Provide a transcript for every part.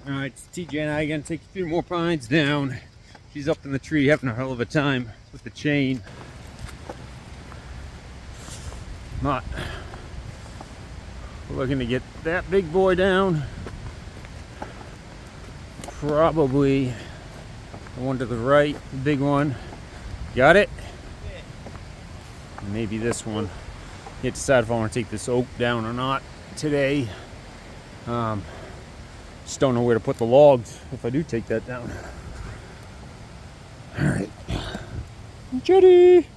Alright, TJ and I are gonna take a few more pines down. She's up in the tree having a hell of a time with the chain. Not looking to get that big boy down. Probably the one to the right, the big one. Got it? Maybe this one. Yet decide if I want to take this oak down or not today. Just don't know where to put the logs if I do take that down. All right, Jetty.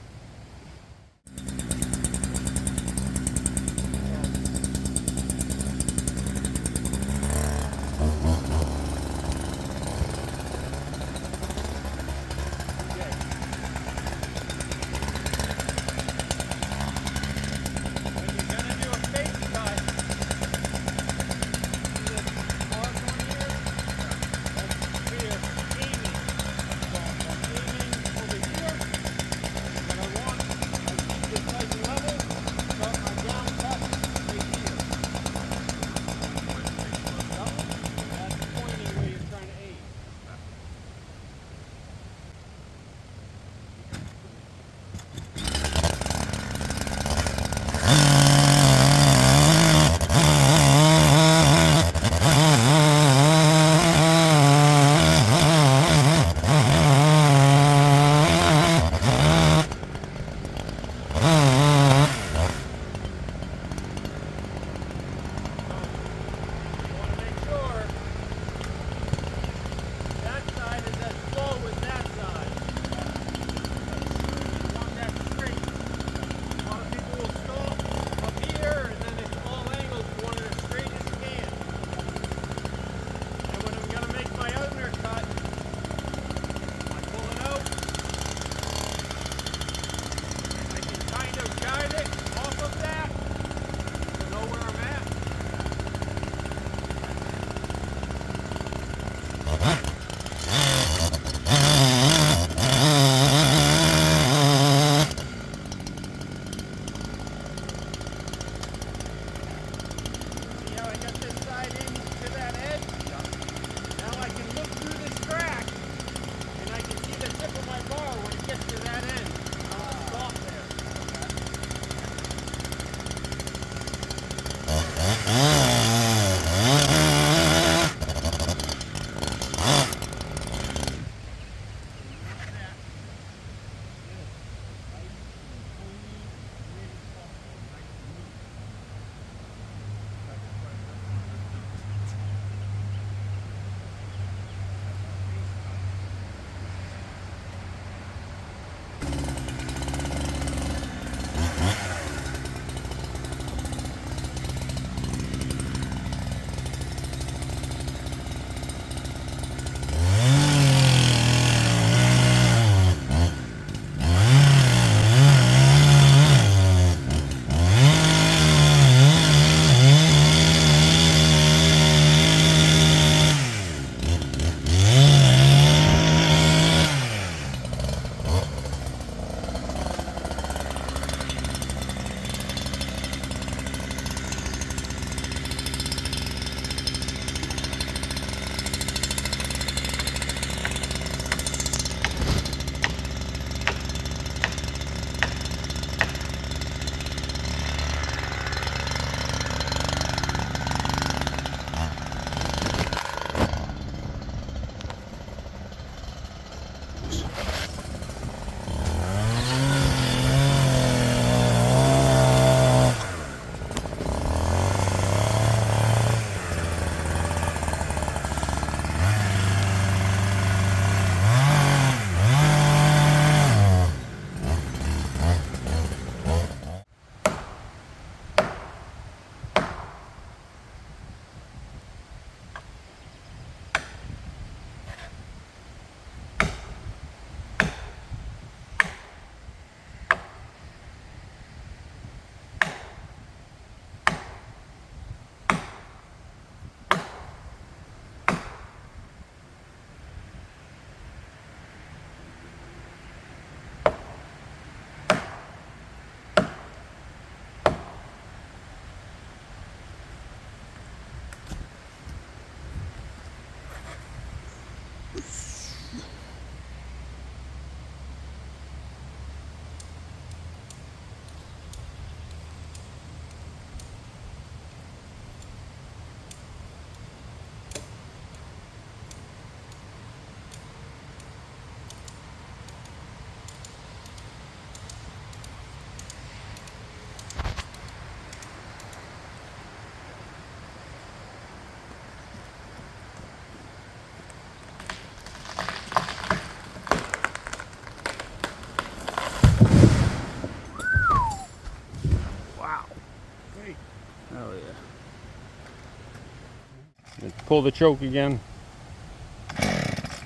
Pull the choke again.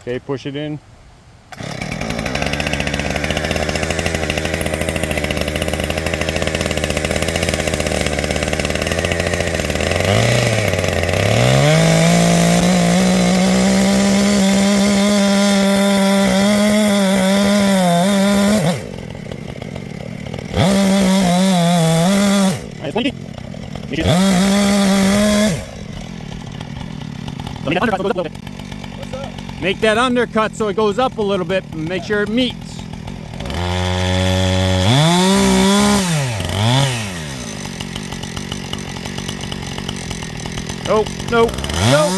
Okay, push it in. Make that undercut so it goes up a little bit and make sure it meets. Nope, nope, nope.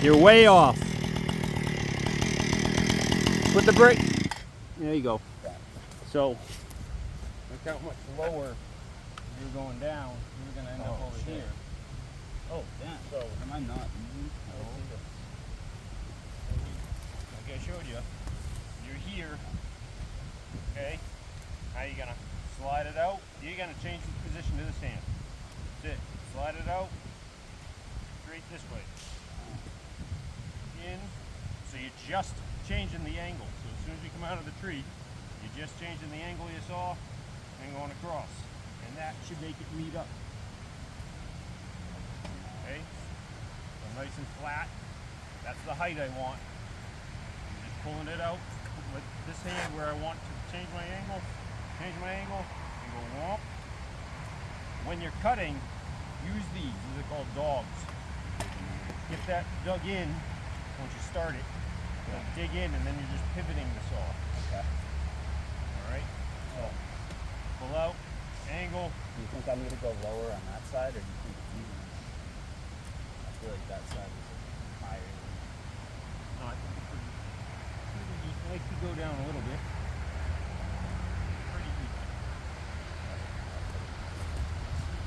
You're way off. Put the brake. There you go. So, look how much lower you're going down. You're going to end up over here. Oh, damn. So, am I not moving? Like I showed you, you're here. Okay? Now you're going to slide it out. You're going to change the position to this hand. That's it. Slide it out. Straight this way. In. So you're just changing the angle. So as soon as you come out of the tree, you're just changing the angle you saw and going across. And that should make it meet up. Okay? So nice and flat. That's the height I want. I'm just pulling it out with this hand where I want to change my angle, and go whomp. When you're cutting, use these. These are called dogs. Get that dug in once you start it. Like dig in, and then you're just pivoting the saw. Okay. Alright? So, pull out, angle. Do you think I need to go lower on that side, or do you think it's even? I feel like that side is higher. No, I think it's pretty easy. I like to go down a little bit. Pretty easy.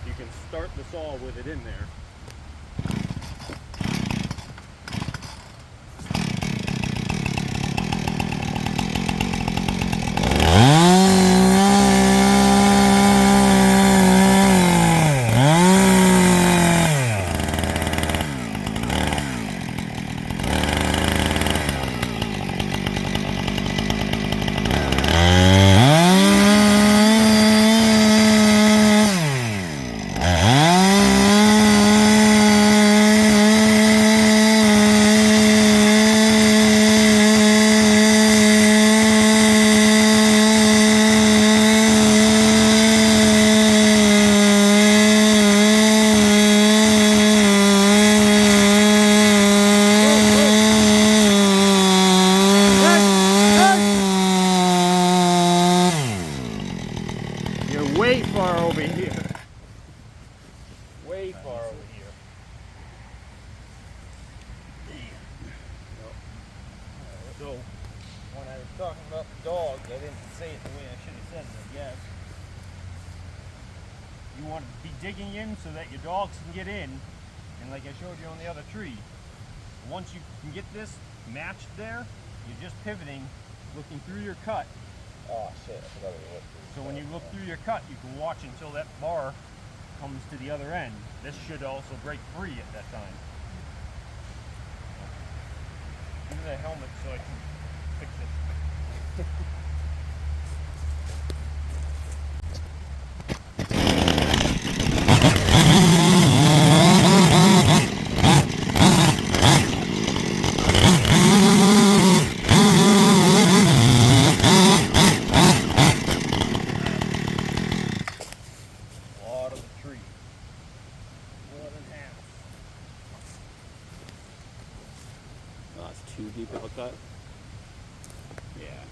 You can start the saw with it in there. Way far over here. Way far over here. So, when I was talking about the dogs, I didn't say it the way I should have said it, I guess. You want to be digging in so that your dogs can get in, and like I showed you on the other tree, once you can get this matched there, you're just pivoting, looking through your cut. Oh shit, I forgot what it was. So when you look through your cut, you can watch until that bar comes to the other end. This should also break free at that time. Give me the helmet so I can fix it. Too deep of a cut. Yeah.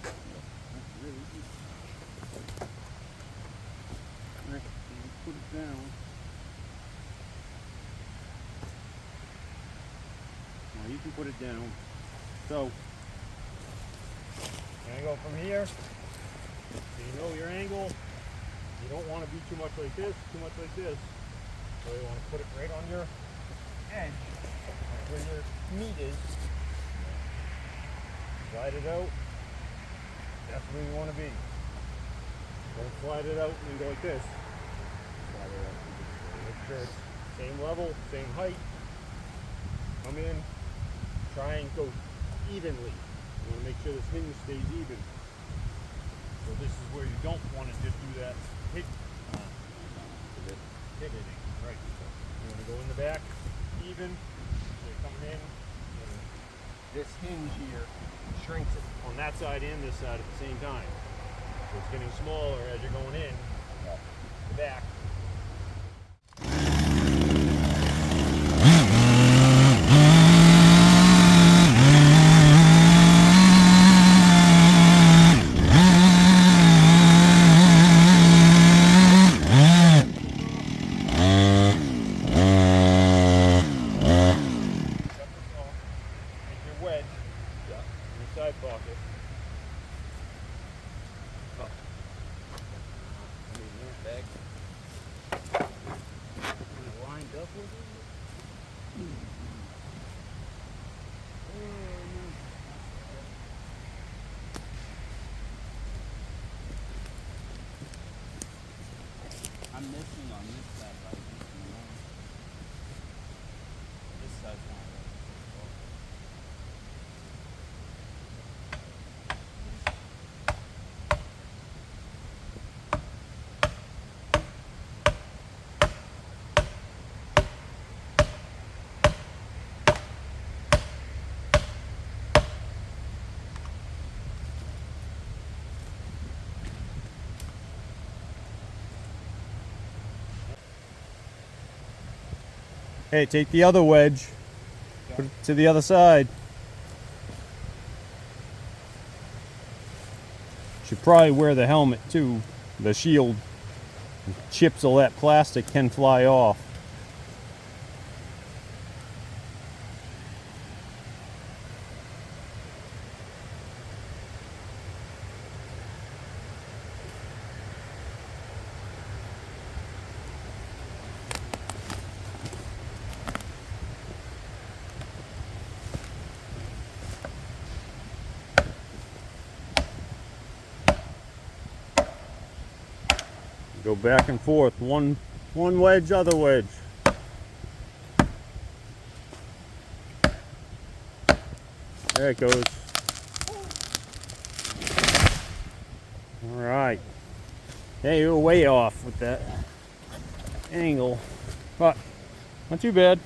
That's really deep. Right, put it down. Now you can put it down. So, you're gonna go from here. So you know your angle. You don't want to be too much like this, too much like this. So you want to put it right on your edge, where your meat is. Slide it out. That's where you want to be. Don't slide it out and go like this. Slide it up. Make sure it's same level, same height. Come in, try and go evenly. You want to make sure this hinge stays even. So this is where you don't want to just do that hit pivoting. Right. So you want to go in the back, even. So you're coming in, and this hinge here shrinks it on that side and this side at the same time. So it's getting smaller as you're going in the back. Wedge in the side pocket. Bag. Lined up with it. I'm missing on this side, but I'm missing one. This side's not right. Hey, take the other wedge, put it to the other side. Should probably wear the helmet too, the shield. Chips of that plastic can fly off. Go back and forth, one wedge, other wedge. There it goes. All right. Hey, you were way off with that angle, but not too bad.